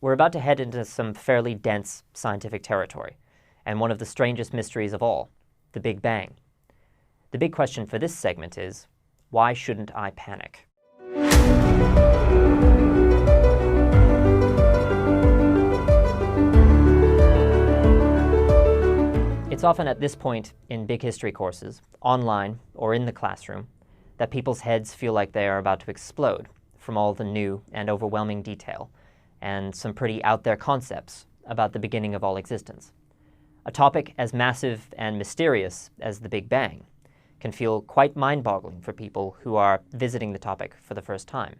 We're about to head into some fairly dense scientific territory, and one of the strangest mysteries of all, the Big Bang. The big question for this segment is, why shouldn't I panic? It's often at this point in big history courses, online or in the classroom, that people's heads feel like they are about to explode from all the new and overwhelming detail and some pretty out-there concepts about the beginning of all existence. A topic as massive and mysterious as the Big Bang can feel quite mind-boggling for people who are visiting the topic for the first time.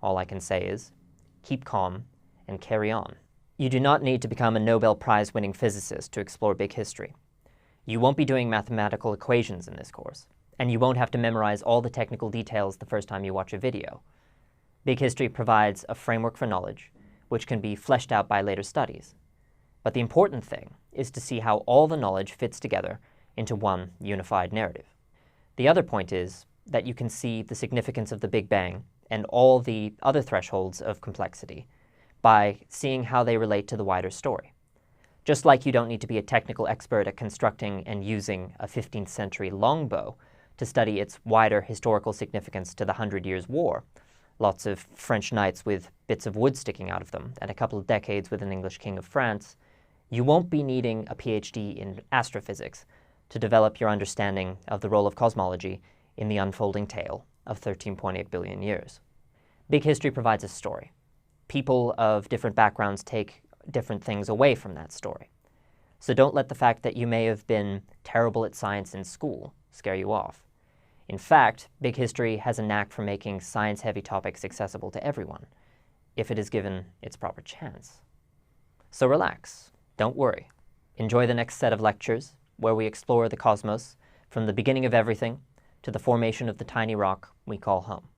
All I can say is, keep calm and carry on. You do not need to become a Nobel Prize-winning physicist to explore big history. You won't be doing mathematical equations in this course, and you won't have to memorize all the technical details the first time you watch a video. Big history provides a framework for knowledge, which can be fleshed out by later studies. But the important thing is to see how all the knowledge fits together into one unified narrative. The other point is that you can see the significance of the Big Bang and all the other thresholds of complexity by seeing how they relate to the wider story. Just like you don't need to be a technical expert at constructing and using a 15th century longbow to study its wider historical significance to the 100 Years' War, lots of French knights with bits of wood sticking out of them, and a couple of decades with an English king of France, you won't be needing a PhD in astrophysics to develop your understanding of the role of cosmology in the unfolding tale of 13.8 billion years. Big history provides a story. People of different backgrounds take different things away from that story. So don't let the fact that you may have been terrible at science in school scare you off. In fact, big history has a knack for making science-heavy topics accessible to everyone, if it is given its proper chance. So relax, don't worry. Enjoy the next set of lectures, where we explore the cosmos from the beginning of everything to the formation of the tiny rock we call home.